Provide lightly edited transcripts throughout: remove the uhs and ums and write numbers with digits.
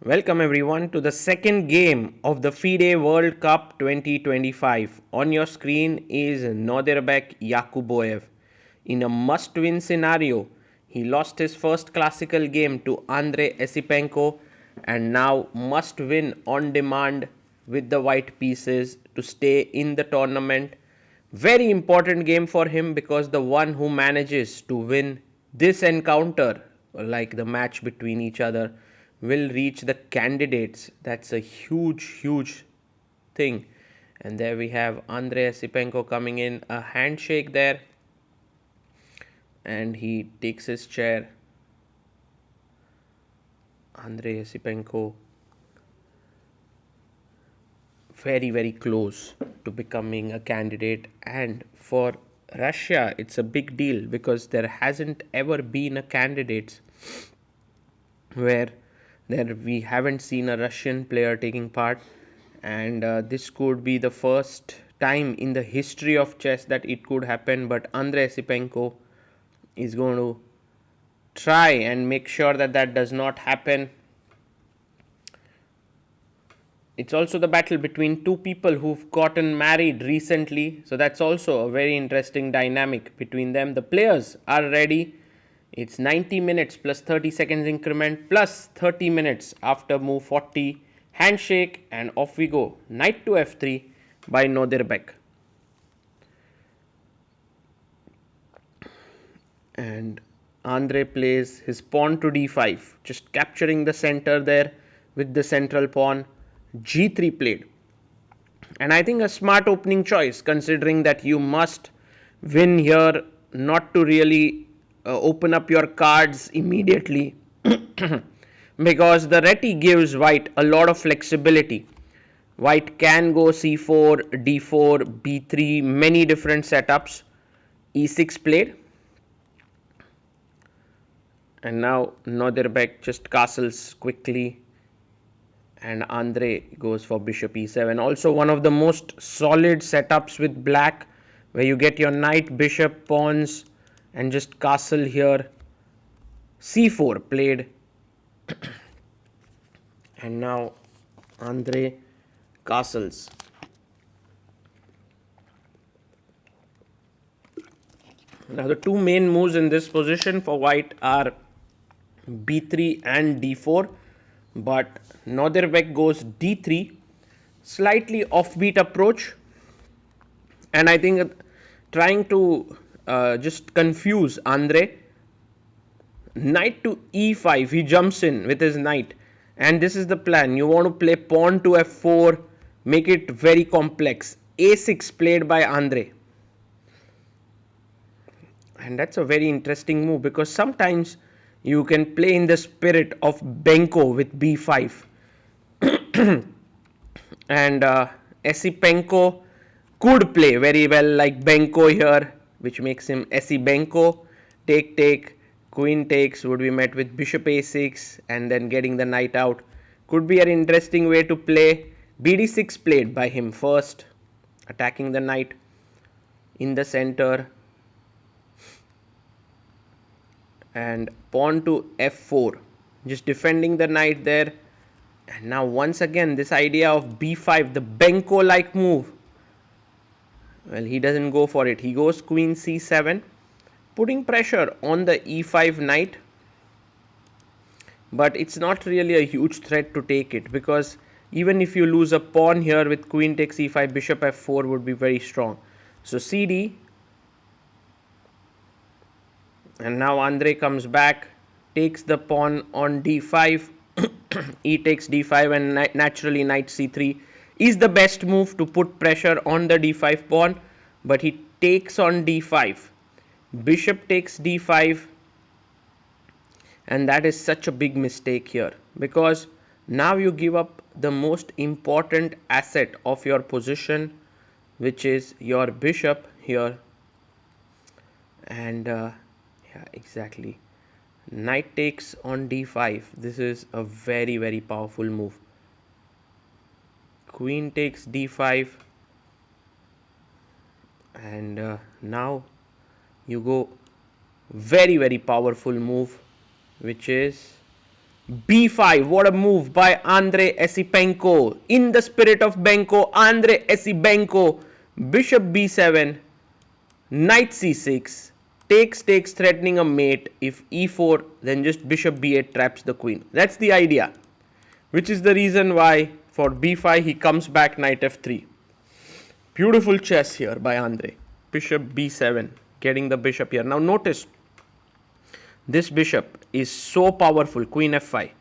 Welcome everyone to the second game of the FIDE World Cup 2025. On your screen is Nordirbek Yakubboev. In a must-win scenario, he lost his first classical game to Andrey Esipenko and now must win on demand with the white pieces to stay in the tournament. Very important game for him because the one who manages to win this encounter, like the match between each other, will reach the candidates. That's a huge thing. And there we have Andrey Esipenko coming in, a handshake there, and he takes his chair. Andrey Esipenko very close to becoming a candidate, and for Russia it's a big deal because there hasn't ever been a candidate where we haven't seen a Russian player taking part, and this could be the first time in the history of chess that it could happen. But Andrey Esipenko is going to try and make sure that that does not happen. It's also the battle between two people who've gotten married recently, so that's also a very interesting dynamic between them. The players are ready. It's 90 minutes plus 30 seconds increment plus 30 minutes after move 40. Handshake and off we go. Knight to f3 by Nordirbek. And Andrey plays his pawn to d5, just capturing the center there with the central pawn. G3 played. And I think a smart opening choice, considering that you must win here, not to really open up your cards immediately because the reti gives white a lot of flexibility. White can go c4, d4, b3, many different setups. e6 played. And now Nordirbek just castles quickly, and Andrey goes for bishop e7. Also one of the most solid setups with black, where you get your knight, bishop, pawns, and just castle here. c4 played. And now Andrey castles. Now the two main moves in this position for white are b3 and d4, but Nordirbek goes d3, slightly offbeat approach, and I think trying to just confuse Andrey. Knight to e5, he jumps in with his knight, and this is the plan. You want to play pawn to f4, make it very complex. a6 played by Andrey. And that's a very interesting move because sometimes you can play in the spirit of Benko with b5. And Esipenko could play very well like Benko here, which makes him Esibenko. Take, queen takes would be met with bishop a6 and then getting the knight out. Could be an interesting way to play. bd6 played by him first, attacking the knight in the center. And pawn to f4, just defending the knight there. And now once again this idea of b5, the Benko like move. Well, he doesn't go for it. He goes queen c7, putting pressure on the e5 knight, but it's not really a huge threat to take it, because even if you lose a pawn here with queen takes e5, bishop f4 would be very strong. So cd. And now Andrey comes back, takes the pawn on d5, e takes d5, and naturally knight c3 is the best move to put pressure on the d5 pawn, but he takes on d5. Bishop takes d5, and that is such a big mistake here, because now you give up the most important asset of your position, which is your bishop here. And yeah, exactly. Knight takes on d5. This is a very powerful move. Queen takes d5, and now you go very powerful move, which is b5. What a move by Andrey Esipenko. In the spirit of Benko, Andrey Esibenko. Bishop b7. Knight c6. Takes, threatening a mate. If e4, then just bishop b8 traps the queen. That's the idea. Which is the reason why for b5 he comes back knight f3. Beautiful chess here by Andrey. Bishop b7. Getting the bishop here. Now notice, this bishop is so powerful, queen f5,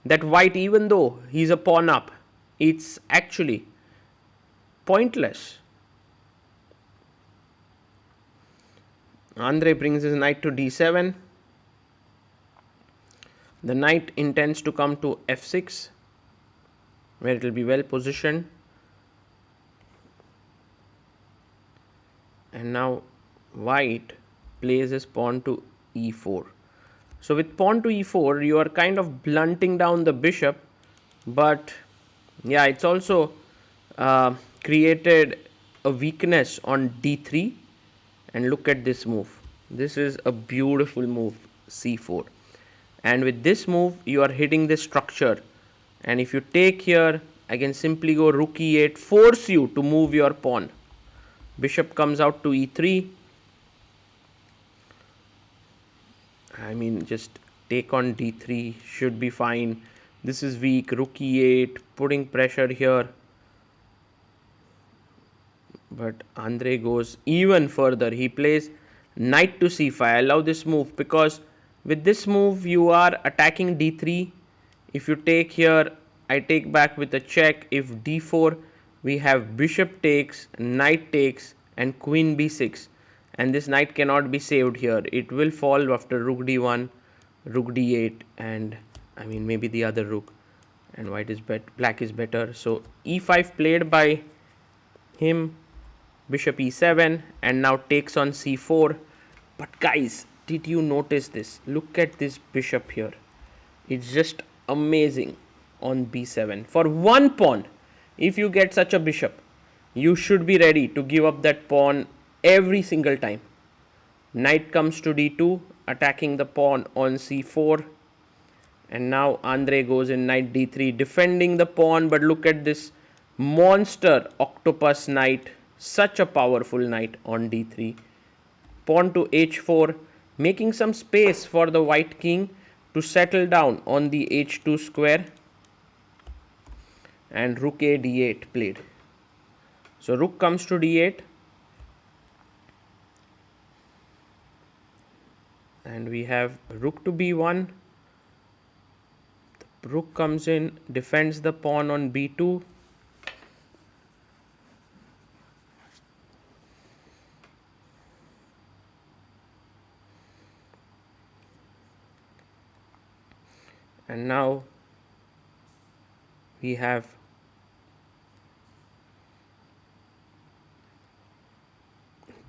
that white, even though he's a pawn up, it's actually pointless. Andrey brings his knight to d7. The knight intends to come to f6, where it will be well positioned. And now white plays his pawn to e4. So with pawn to e4, you are kind of blunting down the bishop, but yeah, it's also created a weakness on d3. And look at this move. This is a beautiful move, c4. And with this move, you are hitting this structure. And if you take here, I can simply go rook e8, force you to move your pawn. Bishop comes out to e3. I mean, just take on d3 should be fine. This is weak. Rook e8, putting pressure here. But Andrey goes even further. He plays knight to c5. I love this move because with this move you are attacking d3. If you take here, I take back with a check. If d4, we have bishop takes, knight takes, and queen b6. And this knight cannot be saved here. It will fall after rook d1, rook d8, and I mean maybe the other rook. And black is better. So e5 played by him. Bishop e7, and now takes on c4. But guys, did you notice this? Look at this bishop here. It's just amazing on b7. For one pawn, if you get such a bishop, you should be ready to give up that pawn every single time. Knight comes to d2, attacking the pawn on c4. And now Andrey goes in knight d3, defending the pawn. But look at this monster octopus knight. Such a powerful knight on d3. Pawn to h4, making some space for the white king to settle down on the h2 square. And rook a d8 played. So rook comes to d8. And we have rook to b1. The rook comes in, defends the pawn on b2. And now we have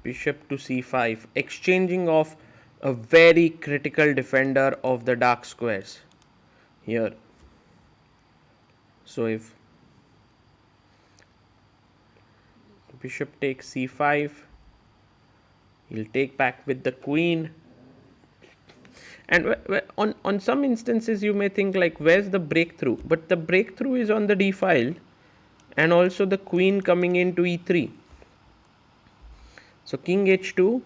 bishop to c5, exchanging of a very critical defender of the dark squares here. So if bishop takes c5, he'll take back with the queen. And on some instances you may think like, where's the breakthrough? But the breakthrough is on the d file and also the queen coming into e3. So king h2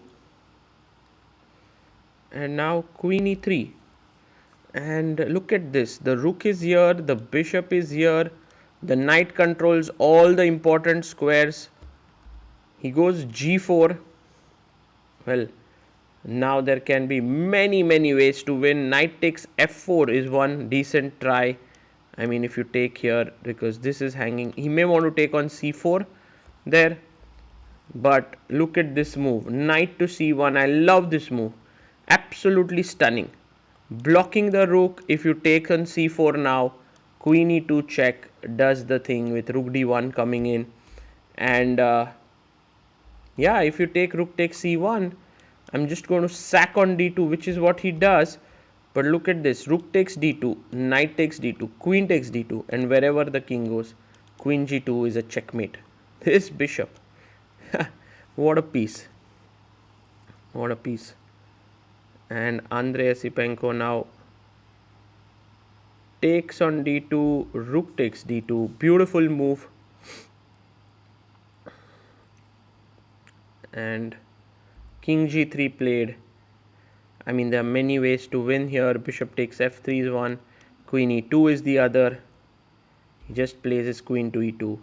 and now queen e3. And look at this, the rook is here, the bishop is here, the knight controls all the important squares. He goes g4. Well, now there can be many ways to win. Knight takes f4 is one decent try. I mean, if you take here, because this is hanging, he may want to take on c4 there. But look at this move, knight to c1. I love this move, absolutely stunning. Blocking the rook. If you take on c4 now, queen e2 check does the thing with rook d1 coming in. And yeah, if you take rook takes c1, I'm just going to sack on d2, which is what he does. But look at this, rook takes d2, knight takes d2, queen takes d2, and wherever the king goes, queen g2 is a checkmate. This bishop, what a piece, what a piece. And Andrey Esipenko now takes on d2, rook takes d2. Beautiful move. And king g3 played. I mean, there are many ways to win here. Bishop takes f3 is one, queen e2 is the other. He just plays his queen to e2,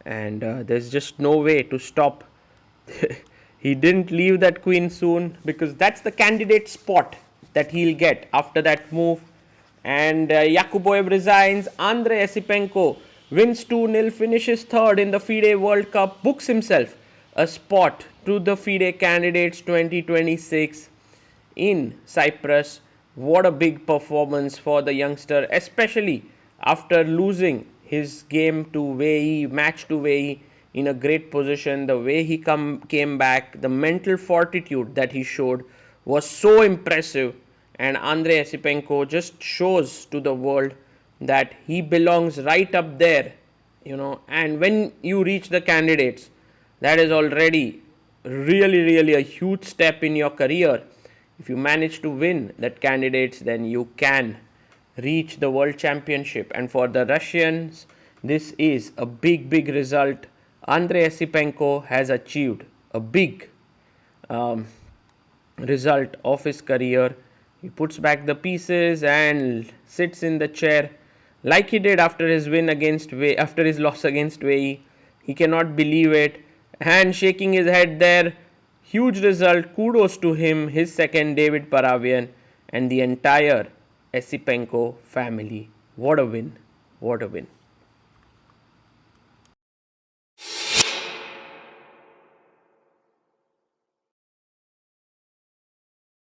and there's just no way to stop. He didn't leave that queen soon, because that's the candidate spot that he'll get after that move. And Yakubboev resigns. Andrey Esipenko wins 2-0, finishes third in the FIDE World Cup, books himself a spot to the FIDE Candidates 2026 in Cyprus. What a big performance for the youngster, especially after losing his game to Wei, match to Wei, in a great position. The way he came back, the mental fortitude that he showed was so impressive. And Andrey Esipenko just shows to the world that he belongs right up there, and when you reach the candidates, that is already really a huge step in your career. If you manage to win that candidates, then you can reach the world championship. And for the Russians, this is a big result. Andrey Esipenko has achieved a big result of his career. He puts back the pieces and sits in the chair like he did after his after his loss against Wei. He cannot believe it and shaking his head there. Huge result. Kudos to him, his second David Paravian, and the entire Esipenko family. What a win. What a win.